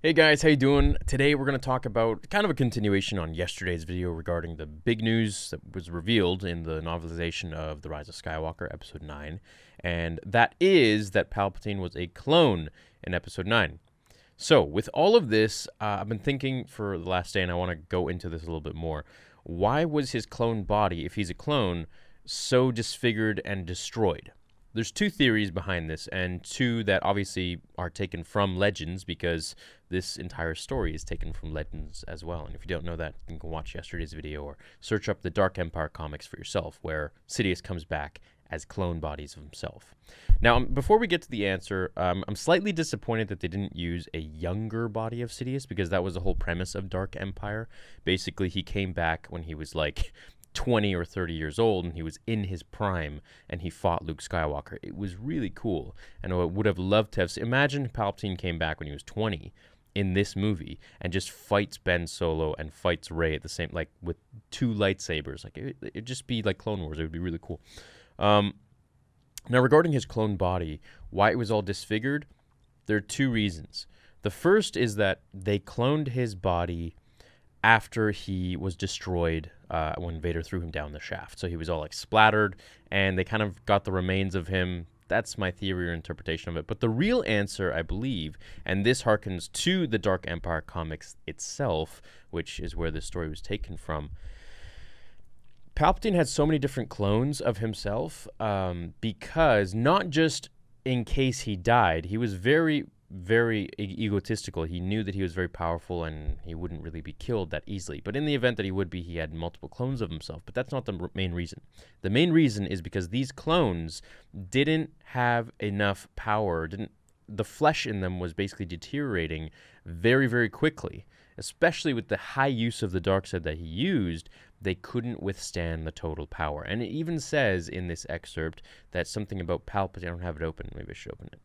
Hey guys, how you doing? Today we're going to talk about kind of a continuation on yesterday's video regarding the big news that was revealed in the novelization of The Rise of Skywalker, Episode 9, and that is that Palpatine was a clone in Episode 9. So, with all of this, I've been thinking for the last day, and I want to go into this a little bit more. Why was his clone body, if he's a clone, so disfigured and destroyed? There's two theories behind this, and two that obviously are taken from Legends, because this entire story is taken from Legends as well. And if you don't know that, you can watch yesterday's video or search up the Dark Empire comics for yourself, where Sidious comes back as clone bodies of himself. Now, before we get to the answer, I'm slightly disappointed that they didn't use a younger body of Sidious, because that was the whole premise of Dark Empire. Basically, he came back when he was like 20 or 30 years old, and he was in his prime, and he fought Luke Skywalker. It was really cool, and I would have loved to have imagine Palpatine came back when he was 20 in this movie and just fights Ben Solo and fights Rey at the same, like with two lightsabers. Like it'd just be like Clone Wars. It would be really cool. Now, regarding his clone body, why it was all disfigured, there are two reasons. The first is that they cloned his body after he was destroyed when Vader threw him down the shaft. So he was all like splattered, and they kind of got the remains of him. That's my theory or interpretation of it. But the real answer, I believe, and this harkens to the Dark Empire comics itself, which is where this story was taken from. Palpatine had so many different clones of himself because not just in case he died, he was very egotistical. He knew that he was very powerful and he wouldn't really be killed that easily. But in the event that he would be, he had multiple clones of himself. But that's not the main reason. The main reason is because these clones didn't have enough power. The flesh in them was basically deteriorating very, very quickly. Especially with the high use of the dark side that he used, they couldn't withstand the total power. And it even says in this excerpt that something about Palpatine. I don't have it open. Maybe I should open it.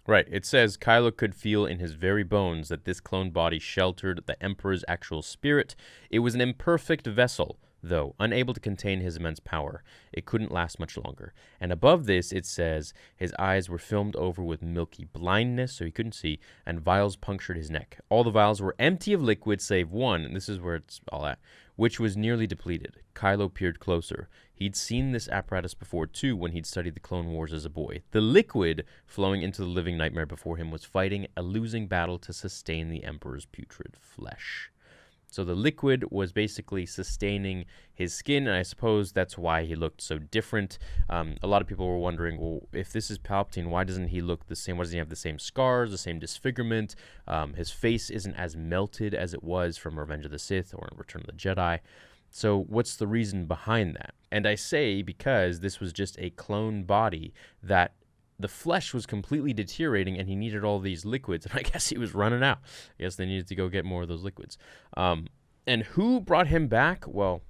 Right, it says, Kylo could feel in his very bones that this clone body sheltered the Emperor's actual spirit. It was an imperfect vessel, though, unable to contain his immense power. It couldn't last much longer. And above this, it says, his eyes were filmed over with milky blindness, so he couldn't see, and vials punctured his neck. All the vials were empty of liquid, save one, and this is where it's all at, which was nearly depleted. Kylo peered closer. He'd seen this apparatus before, too, when he'd studied the Clone Wars as a boy. The liquid flowing into the living nightmare before him was fighting a losing battle to sustain the Emperor's putrid flesh. So the liquid was basically sustaining his skin, and I suppose that's why he looked so different. A lot of people were wondering, well, if this is Palpatine, why doesn't he look the same? Why doesn't he have the same scars, the same disfigurement? His face isn't as melted as it was from Revenge of the Sith or Return of the Jedi. So what's the reason behind that? And I say because this was just a clone body that the flesh was completely deteriorating and he needed all these liquids, and I guess he was running out. I guess they needed to go get more of those liquids. And who brought him back? Well,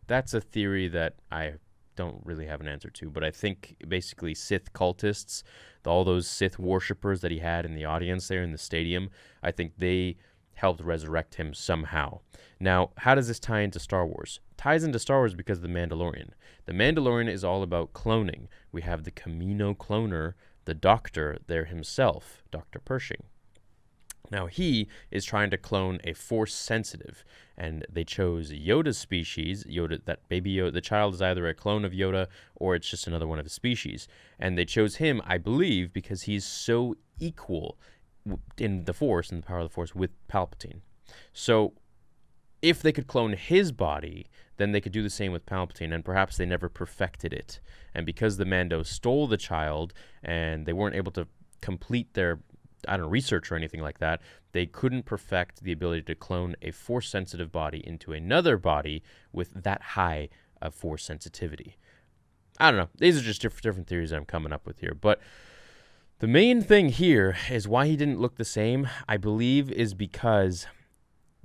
that's a theory that I don't really have an answer to, but I think basically Sith cultists, all those Sith worshippers that he had in the audience there in the stadium, I think they helped resurrect him somehow. Now, how does this tie into Star Wars? It ties into Star Wars because of The Mandalorian. The Mandalorian is all about cloning. We have the Kamino cloner, the Doctor there himself, Dr. Pershing. Now, he is trying to clone a Force sensitive, and they chose Yoda's species. Yoda, that Baby Yoda, the child is either a clone of Yoda or it's just another one of his species. And they chose him, I believe, because he's so equal in the Force and the power of the Force with Palpatine. So if they could clone his body, then they could do the same with Palpatine, and perhaps they never perfected it. And because the Mando stole the child and they weren't able to complete their research or anything like that, they couldn't perfect the ability to clone a Force-sensitive body into another body with that high of Force sensitivity. I don't know. These are just different theories that I'm coming up with here, but the main thing here is why he didn't look the same, I believe, is because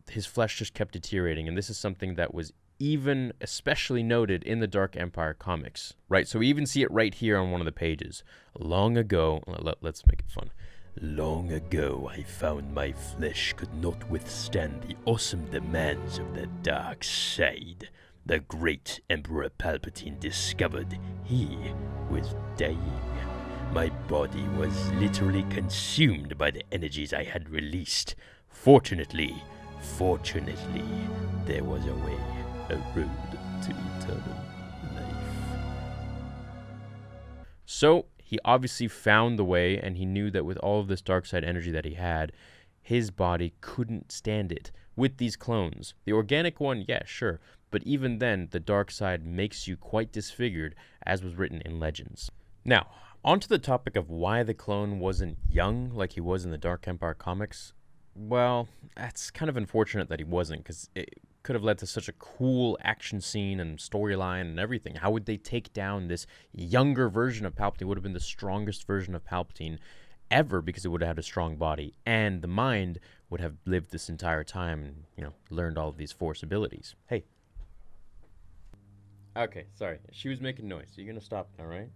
his flesh just kept deteriorating, and this is something that was even especially noted in the Dark Empire comics, right? So we even see it right here on one of the pages. Long ago, let's make it fun. Long ago, I found my flesh could not withstand the awesome demands of the dark side. The great Emperor Palpatine discovered he was dying. My body was literally consumed by the energies I had released. Fortunately, there was a way, a road to eternal life. So, he obviously found the way, and he knew that with all of this dark side energy that he had, his body couldn't stand it with these clones. The organic one, yeah, sure, but even then, the dark side makes you quite disfigured, as was written in Legends. Now, onto the topic of why the clone wasn't young like he was in the Dark Empire comics. Well, that's kind of unfortunate that he wasn't, because it could have led to such a cool action scene and storyline and everything. How would they take down this younger version of Palpatine? It would have been the strongest version of Palpatine ever, because it would have had a strong body, and the mind would have lived this entire time and, you know, learned all of these Force abilities. Hey. Okay, sorry. She was making noise. You're going to stop now, right?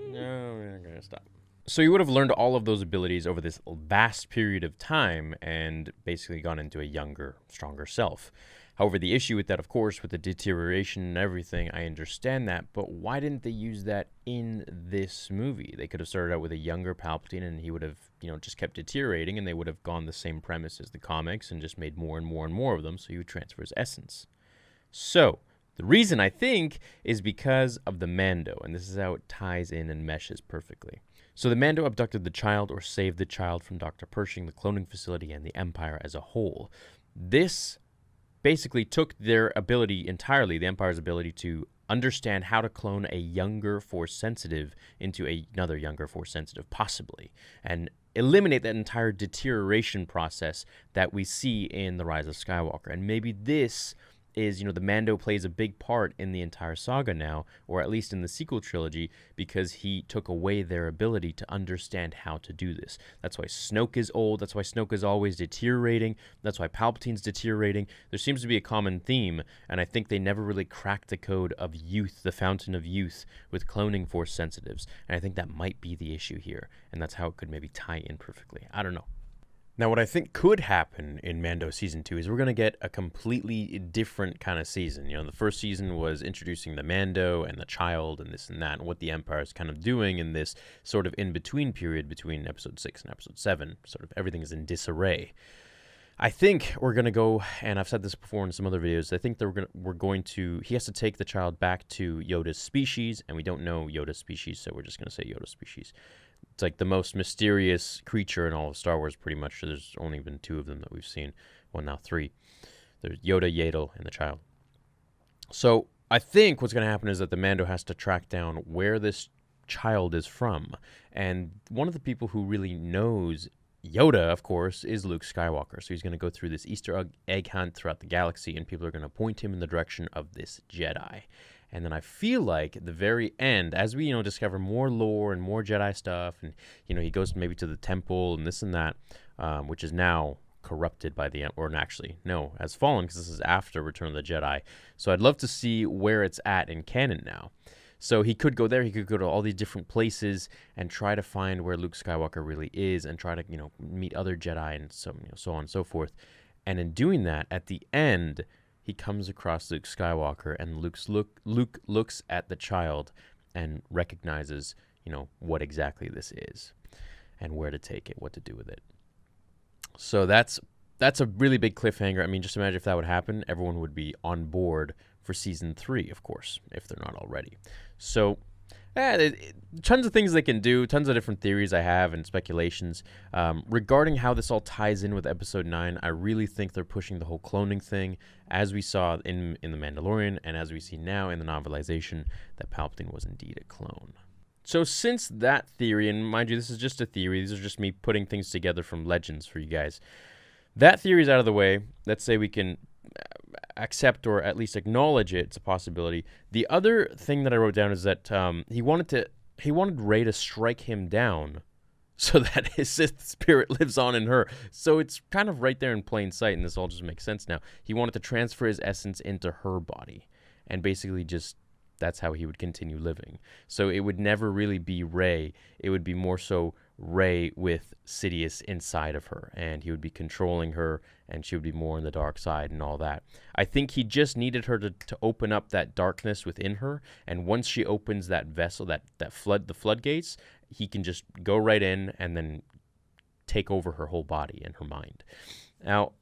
No, we're not going to stop. So you would have learned all of those abilities over this vast period of time and basically gone into a younger, stronger self. However, the issue with that, of course, with the deterioration and everything, I understand that, but why didn't they use that in this movie? They could have started out with a younger Palpatine and he would have, you know, just kept deteriorating, and they would have gone the same premise as the comics and just made more and more and more of them, so he would transfer his essence. So, the reason, I think, is because of the Mando, and this is how it ties in and meshes perfectly. So the Mando abducted the child, or saved the child from Dr. Pershing, the cloning facility, and the Empire as a whole. This basically took their ability entirely, the Empire's ability to understand how to clone a younger Force sensitive into another younger Force sensitive, possibly, and eliminate that entire deterioration process that we see in The Rise of Skywalker. And maybe this is, you know, the Mando plays a big part in the entire saga now, or at least in the sequel trilogy, because he took away their ability to understand how to do this. That's why Snoke is old, that's why Snoke is always deteriorating, that's why Palpatine's deteriorating. There seems to be a common theme, and I think they never really cracked the code of youth, the fountain of youth, with cloning Force sensitives, and I think that might be the issue here, and that's how it could maybe tie in perfectly. I don't know. Now, what I think could happen in Mando Season 2 is we're going to get a completely different kind of season. You know, the first season was introducing the Mando and the child and this and that, and what the Empire is kind of doing in this sort of in-between period between Episode 6 and Episode 7. Sort of everything is in disarray. I think we're going to go, and I've said this before in some other videos, I think that he has to take the child back to Yoda's species, and we don't know Yoda's species, so we're just going to say Yoda's species. It's like the most mysterious creature in all of Star Wars, pretty much. There's only been 2 of them that we've seen. Well, now 3. There's Yoda, Yaddle, and the child. So I think what's going to happen is that the Mando has to track down where this child is from. And one of the people who really knows Yoda, of course, is Luke Skywalker. So he's going to go through this Easter egg hunt throughout the galaxy, and people are going to point him in the direction of this Jedi. And then I feel like at the very end, as we, you know, discover more lore and more Jedi stuff, and, you know, he goes maybe to the temple and this and that, which is now corrupted by the, or actually, no, has fallen, because this is after Return of the Jedi. So I'd love to see where it's at in canon now. So he could go there, he could go to all these different places and try to find where Luke Skywalker really is, and try to, you know, meet other Jedi and so, you know, so on and so forth. And in doing that, at the end, he comes across Luke Skywalker, and Luke looks at the child and recognizes, you know, what exactly this is and where to take it, what to do with it. So that's a really big cliffhanger. I mean, just imagine if that would happen, everyone would be on board for Season 3, of course, if they're not already. So tons of things they can do, tons of different theories I have and speculations. Regarding how this all ties in with Episode 9, I really think they're pushing the whole cloning thing, as we saw in The Mandalorian, and as we see now in the novelization, that Palpatine was indeed a clone. So since that theory, and mind you, this is just a theory, these are just me putting things together from Legends for you guys. That theory is out of the way. Let's say we can accept or at least acknowledge it's a possibility. The other thing that I wrote down is that he wanted Rey to strike him down so that his Sith spirit lives on in her. So it's kind of right there in plain sight, and this all just makes sense now. He wanted to transfer his essence into her body, and basically just that's how he would continue living. So it would never really be Rey. It would be more so Rey with Sidious inside of her, and he would be controlling her, and she would be more on the dark side and all that. I think he just needed her to open up that darkness within her, and once she opens that vessel, the floodgates, he can just go right in and then take over her whole body and her mind. Now,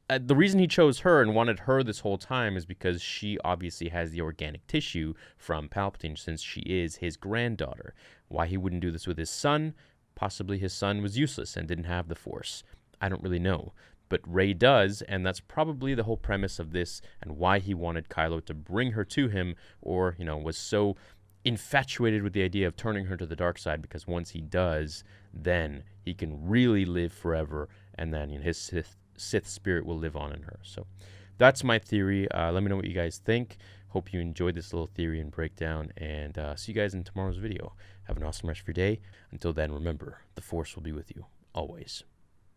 the reason he chose her and wanted her this whole time is because she obviously has the organic tissue from Palpatine, since she is his granddaughter. Why he wouldn't do this with his son? Possibly his son was useless and didn't have the Force. I don't really know. But Rey does, and that's probably the whole premise of this and why he wanted Kylo to bring her to him, or, was so infatuated with the idea of turning her to the dark side, because once he does, then he can really live forever, and then his Sith spirit will live on in her. So that's my theory. Let me know what you guys think. Hope you enjoyed this little theory and breakdown, and see you guys in tomorrow's video. Have an awesome rest of your day. Until then, remember, the Force will be with you always.